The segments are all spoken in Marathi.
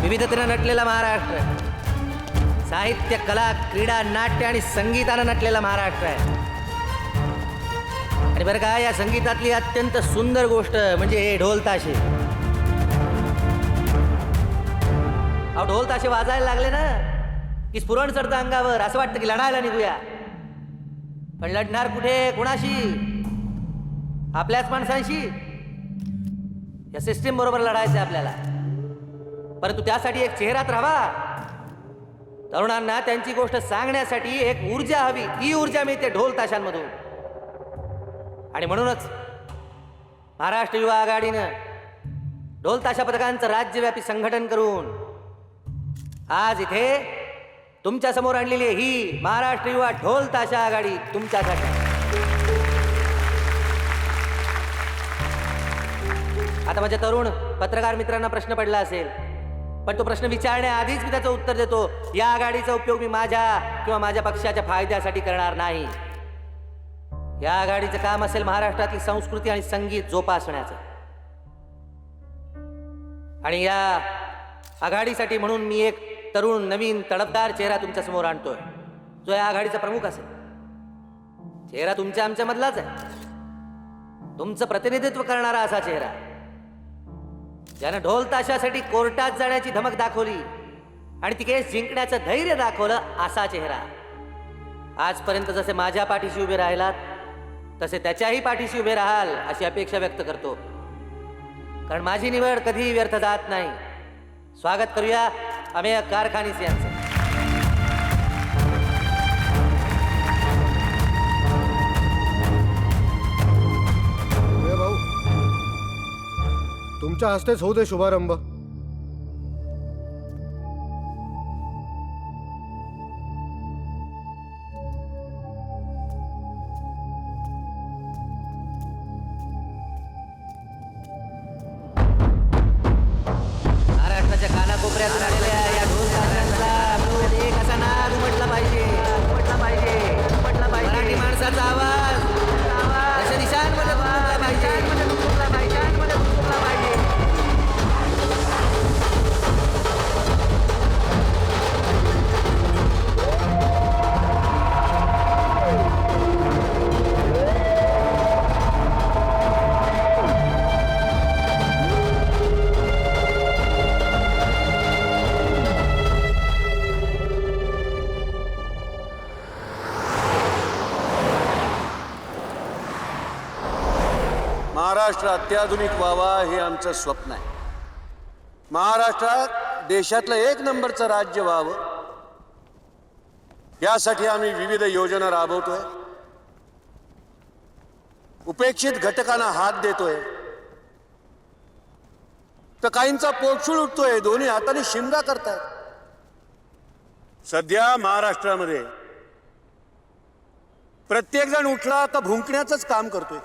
विविधतेनं नटलेला महाराष्ट्र, साहित्य, कला, क्रीडा, नाट्य आणि संगीतानं नटलेला महाराष्ट्र आहे. आणि बरं का, या संगीतातली अत्यंत सुंदर गोष्ट म्हणजे हे ढोल ताशे. अहो, ढोल ताशे वाजायला लागले ना की स्फुरण चढतं अंगावर, असं वाटतं की लढायला निघूया. पण लढणार कुठे, कुणाशी? आपल्याच माणसांशी. या सिस्टीम बरोबर लढायचं आपल्याला. परंतु त्यासाठी एक चेहरा तर हवा. तरुणांना त्यांची गोष्ट सांगण्यासाठी एक ऊर्जा हवी. ती ऊर्जा मिळते ढोल ताशांमधून. आणि म्हणूनच महाराष्ट्र युवा आघाडीनं ढोल ताशा पथकांचं राज्यव्यापी संघटन करून आज इथे तुमच्या समोर आणलेली ही महाराष्ट्र युवा ढोल ताशा आघाडी तुमच्यासाठी. आता माझ्या तरुण पत्रकार मित्रांना प्रश्न पडला असेल, पण तो प्रश्न विचारण्याआधीच मी त्याचं उत्तर देतो. या आघाडीचा उपयोग मी माझ्या किंवा माझ्या पक्षाच्या फायद्यासाठी करणार नाही. या आघाडीचं काम असेल महाराष्ट्रातली संस्कृती आणि संगीत जोपासण्याचं. आणि या आघाडीसाठी म्हणून मी एक तरुण, नवीन, तडफदार चेहरा तुमच्या समोर आणतोय, जो या आघाडीचा प्रमुख असेल. चेहरा तुमच्या आमच्या मधलाच आहे, तुमचं प्रतिनिधित्व करणारा असा चेहरा, ज्यानं ढोल ताशासाठी कोर्टात जाण्याची धमक दाखवली आणि ती केस जिंकण्याचं धैर्य दाखवलं असा चेहरा. आजपर्यंत जसे माझ्या पाठीशी उभे राहिलात तसे त्याच्याही पाठीशी उभे राहाल अशी अपेक्षा व्यक्त करतो. कारण माझी निवड कधीही व्यर्थ जात नाही. स्वागत करूया अमेय कारखानीस यांचं. भाऊ, तुमच्या हस्तेच होऊ दे शुभारंभ. महाराष्ट्राच्या कानाकोपऱ्यातून आलेल्या या ढोल ताशांचा एक असा नाद उमटला पाहिजे, उमटला पाहिजे, उमटला पाहिजे. मराठी माणसाचा आवाज अशा दिशांमध्ये घुमला पाहिजे, घुमला पाहिजे, घुमला पाहिजे. महाराष्ट्र अत्याधुनिक व्हावा हे आमचं स्वप्न आहे. महाराष्ट्रात देशातलं एक नंबरचं राज्य व्हावं यासाठी आम्ही विविध योजना राबवतोय. उपेक्षित घटकांना हात देतोय, तर काहींचा पोटशूळ उठतोय, दोन्ही हाताने शिमगा करतायत. सध्या महाराष्ट्रामध्ये प्रत्येक जण उठला का भुंकण्याचंच काम करतोय.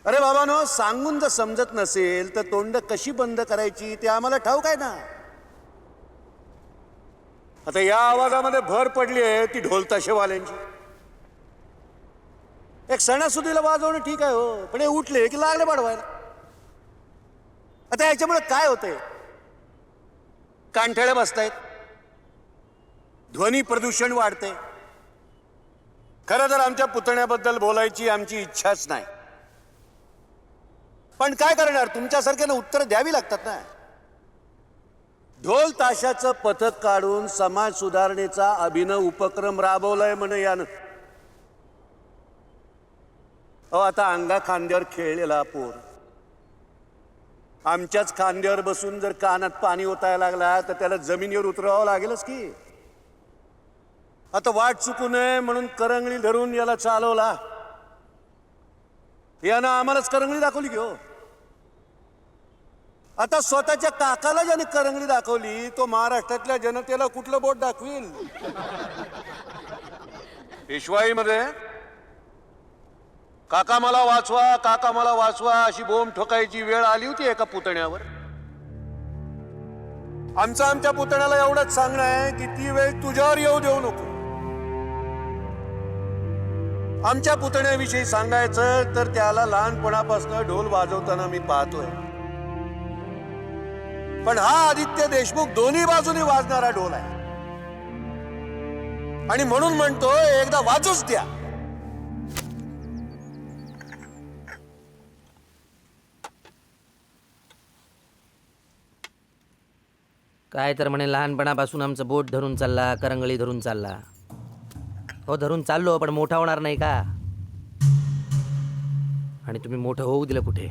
अरे बाबांनो, सांगून जर समजत नसेल तर तोंड कशी बंद करायची ते आम्हाला ठाऊक आहे ना. आता या आवाजामध्ये भर पडली आहे ती ढोल ताशेवाल्यांची. एक सणासुदीला वाजवणं ठीक आहे हो, पण हे उठले की लागले पाडवायला. आता याच्यामुळे काय होतंय? कानठळ्या बसतायत, ध्वनी प्रदूषण वाढते. खरं तर आमच्या पुतण्याबद्दल बोलायची आमची इच्छाच नाही, पण काय करणार, तुमच्यासारख्यानं उत्तर द्यावी लागतात ना. ढोल ताशाचं पथक काढून समाज सुधारणेचा अभिनव उपक्रम राबवलाय म्हणे यानं. आता अंगा खांद्यावर खेळलेला पोर आमच्याच खांद्यावर बसून जर कानात पाणी ओतायला लागला तर त्याला जमिनीवर उतरावं लागेलच की. आता वाट चुकू नये म्हणून करंगळी धरून याला चालवला. यानं आम्हालाच करंगळी दाखवली घेऊ. आता स्वतःच्या काकाला ज्याने करंगळी दाखवली तो महाराष्ट्रातल्या जनतेला कुठलं बोट दाखवील? पेशवाईमध्ये काका मला वाचवा, काका मला वाचवा अशी बोंब ठोकायची वेळ आली होती एका पुतण्यावर. आमच्या पुतण्याला एवढंच सांगणं आहे की ती वेळ तुझ्यावर येऊ देऊ नको. आमच्या पुतण्याविषयी सांगायचं तर त्याला लहानपणापासून ढोल वाजवताना मी पाहतोय. पण हा आदित्य देशमुख दोन्ही बाजूनी वाजणारा ढोल आहे आणि म्हणून म्हणतो एकदा वाजूच द्या. काय तर म्हणे लहानपणापासून आमचं बोट धरून चालला, करंगळी धरून चालला. हो धरून चाललो, पण मोठा होणार नाही का? आणि तुम्ही मोठं होऊ दिलं कुठे?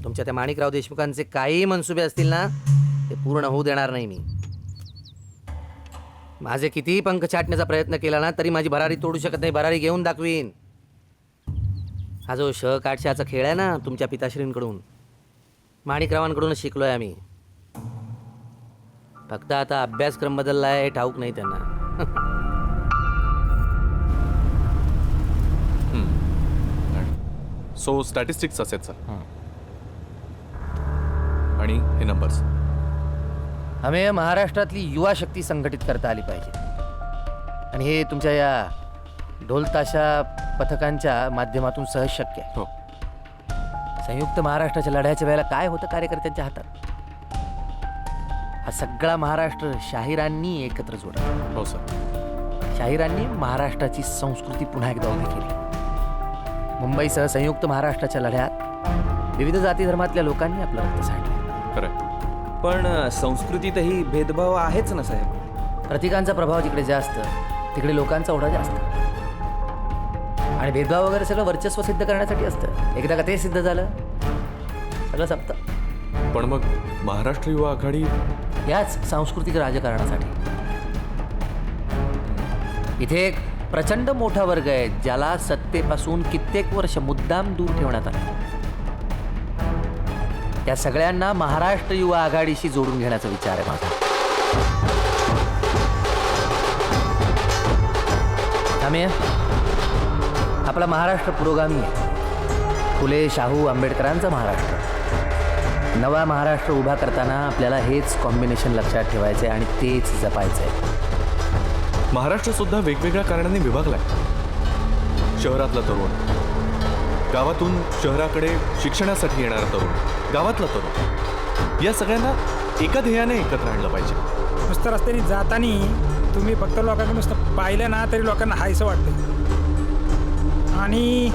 तुमच्या त्या माणिकराव देशमुखांचे काही मनसुबे असतील ना, ते पूर्ण होऊ देणार नाही मी. माझे कितीही पंख छाटण्याचा प्रयत्न केला ना, तरी माझी भरारी तोडू शकत नाही. भरारी घेऊन दाखवीन. हा जो काटशाचा खेळ आहे ना, तुमच्या पिताश्रींकडून, माणिकरावांकडूनच शिकलोय आम्ही. फक्त आता अभ्यासक्रम बदललाय हे ठाऊक नाही त्यांना. सो स्टॅटिस्टिक्स असेल सर. आणि हे नंबर्स. आम्ही महाराष्ट्रातली युवा शक्ती संघटित करता आली पाहिजे, आणि हे तुमच्या या ढोलताशा पथकांच्या माध्यमातून सहज शक्य आहे. हो. संयुक्त महाराष्ट्राच्या लढ्याच्या वेळेला काय होतं कार्यकर्त्यांच्या हातात? हा सगळा महाराष्ट्र शाहिरांनी एकत्र जोडला. हो सर. शाहिरांनी महाराष्ट्राची संस्कृती पुन्हा एकदा उभी केली. मुंबईसह संयुक्त महाराष्ट्राच्या लढ्यात विविध जाती धर्मातल्या लोकांनी आपलं रक्त सांडलं. करेक्ट. पण संस्कृतीतही भेदभाव आहेच ना साहेब. प्रतीकांचा प्रभाव जिकडे जास्त, तिकडे लोकांचा ओढा जास्त. आणि भेदभाव वगैरे सगळं वर्चस्व सिद्ध करण्यासाठी असतं. एकदा का ते सिद्ध झालं, सगळं संपतं. पण मग महाराष्ट्र युवा आघाडी याच सांस्कृतिक राजकारणासाठी. इथे एक प्रचंड मोठा वर्ग आहे ज्याला सत्तेपासून कित्येक वर्ष मुद्दाम दूर ठेवण्यात आलं. त्या सगळ्यांना महाराष्ट्र युवा आघाडीशी जोडून घेण्याचा विचार आहे माझा. आम्ही आपला महाराष्ट्र पुरोगामी आहे. फुले, शाहू, आंबेडकरांचा महाराष्ट्र. नवा महाराष्ट्र उभा करताना आपल्याला हेच कॉम्बिनेशन लक्षात ठेवायचं आहे आणि तेच जपायचं आहे. महाराष्ट्र सुद्धा वेगवेगळ्या कारणांनी विभागलाय. शहरातला तरुण, गावातून शहराकडे शिक्षणासाठी येणारा तरुण, गावातला तरुण, या सगळ्यांना एका ध्येयाने एकत्र आणलं पाहिजे. नुसतं रस्त्याने जाताना तुम्ही फक्त लोकांना नुसतं पाहिलं ना तरी लोकांना हायसं वाटतं. आणि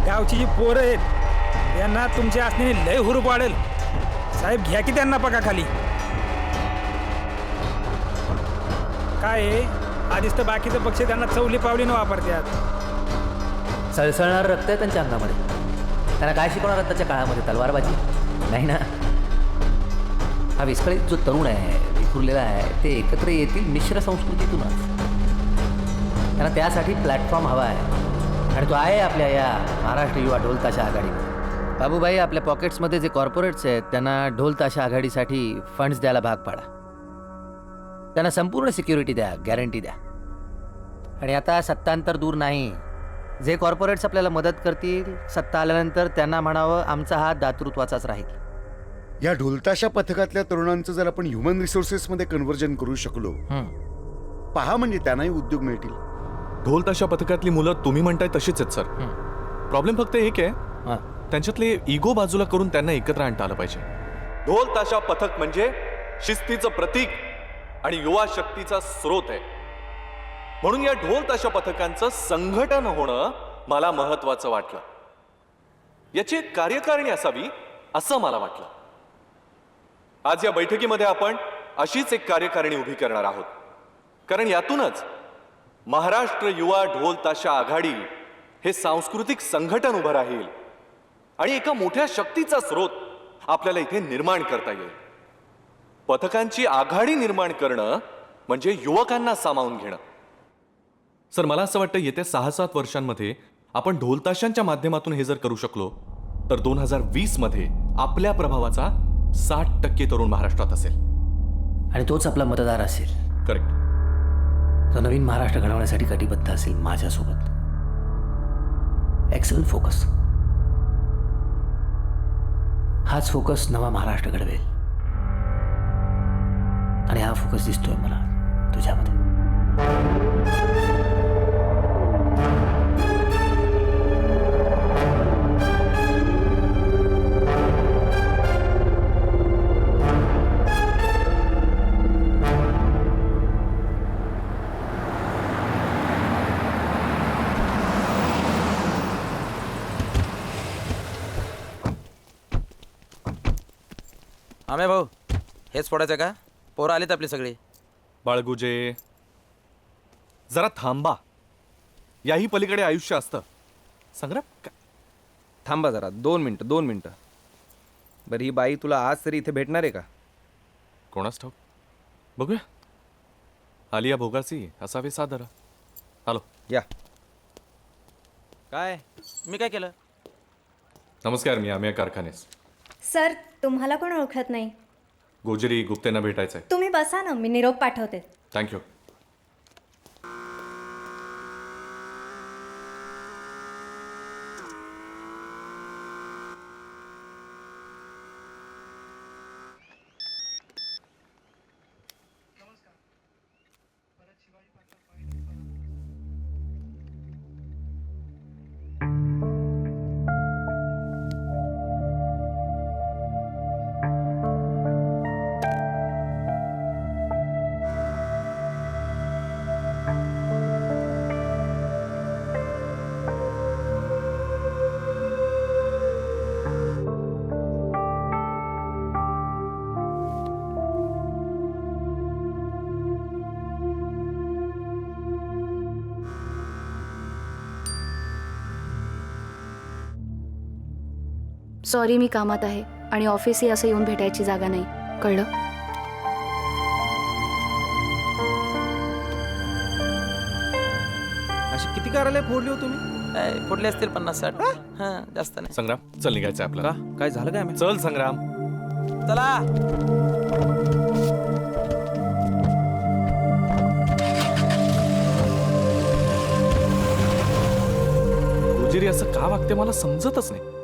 गावची जी पोरं आहेत यांना तुमच्या असण्याने लय हुरूप वाढेल. साहेब घ्या की त्यांना पका खाली. काय आहे, आधीच तर बाकीचं पक्ष त्यांना चवली पावलीनं वापरतात. सळसळणारं रक्त आहे त्यांच्या अंगामध्ये. त्यांना काय शिकवणार आताच्या काळामध्ये? तलवारबाजी नाही ना. हा विस्कळीत जो तरुण आहे, विखुरलेला आहे, ते एकत्र येतील मिश्र संस्कृतीतूनच. त्यांना त्यासाठी प्लॅटफॉर्म हवा आहे, आणि तो आहे आपल्या या महाराष्ट्र युवा ढोलताशा आघाडीमध्ये. बाबूभाई, आपल्या पॉकेट्समध्ये जे कॉर्पोरेट्स आहेत त्यांना ढोलताशा आघाडीसाठी फंड्स द्यायला भाग पाडा. त्यांना संपूर्ण सिक्युरिटी द्या, गॅरंटी द्या. आणि आता सत्तांतर दूर नाही. जे कॉर्पोरेट्स आपल्याला मदत करतील, सत्ता आल्यानंतर त्यांना म्हणावं आमचा हात दातृत्वाचाच राहील. या ढोलताशा पथकातल्या तरुणांचं जर आपण ह्युमन रिसोर्सेसमध्ये कन्व्हर्जन करू शकलो, पहा म्हणजे त्यांनाही उद्योग मिळतील. ढोल ताशा पथकातली मुलं तुम्ही म्हणताय तशीच आहेत सर. प्रॉब्लेम फक्त एक आहे, त्यांच्यातले इगो बाजूला करून त्यांना एकत्र आणता आलं पाहिजे. ढोल ताशा पथक म्हणजे शिस्तीचं प्रतीक आणि युवा शक्तीचा स्रोत आहे. म्हणून या ढोल ताशा पथकांचं संघटन होणं मला महत्वाचं वाटलं. याची एक कार्यकारिणी असावी असं मला वाटलं. आज या बैठकीमध्ये आपण अशीच एक कार्यकारिणी उभी करणार आहोत, कारण यातूनच महाराष्ट्र युवा ढोल ताशा आघाडी हे सांस्कृतिक संघटन उभं राहील आणि एका मोठ्या शक्तीचा स्रोत आपल्याला इथे निर्माण करता येईल. पथकांची आघाडी निर्माण करणं म्हणजे युवकांना सामावून घेणं. सर, मला असं वाटतं येत्या 6-7 वर्षांमध्ये आपण ढोलताशांच्या माध्यमातून हे जर करू शकलो तर 2020 मध्ये आपल्या प्रभावाचा 60% तरुण महाराष्ट्रात असेल. आणि तोच आपला मतदार असेल. करेक्ट. तो नवीन महाराष्ट्र घडवण्यासाठी कटिबद्ध असेल माझ्यासोबत. Excellent focus. हाच फोकस नवा महाराष्ट्र घडवेल. आणि हा फोकस दिसतोय मला तुझ्यामध्ये. आम्ही भाऊ हेच फोडायचं का? पोरं आलीत आपली सगळी. बाळगुजे, जरा थांबा. याही पलीकडे आयुष्य असतं. संग्राम थांबा जरा 2 मिनटं. बरं ही बाई तुला आज तरी इथे भेटणार आहे का? कोणास ठाऊक, बघूया. आलिया भोगासी असावे सादर. हॅलो. या. काय मी काय केलं? नमस्कार, मी आमिया कारखानेस. सर तुम्हाला कोण ओळखत नाही. गोजरी गुप्तेंना भेटायचंय. तुम्ही बसा ना, मी निरोप पाठवते. थँक्यू. सॉरी, मी कामात आहे आणि ऑफिसही असं येऊन भेटायची जागा नाही, कळलं? अशी किती कारले फोडली हो तुम्ही? फोडले असतील 50-60. हां, जास्त नाही. संग्राम, चल निघायचंय का? आपल्याला. काय झालं काय? आम्ही चल संग्राम. चला. गोजरी असं का वागते मला समजतच नाही.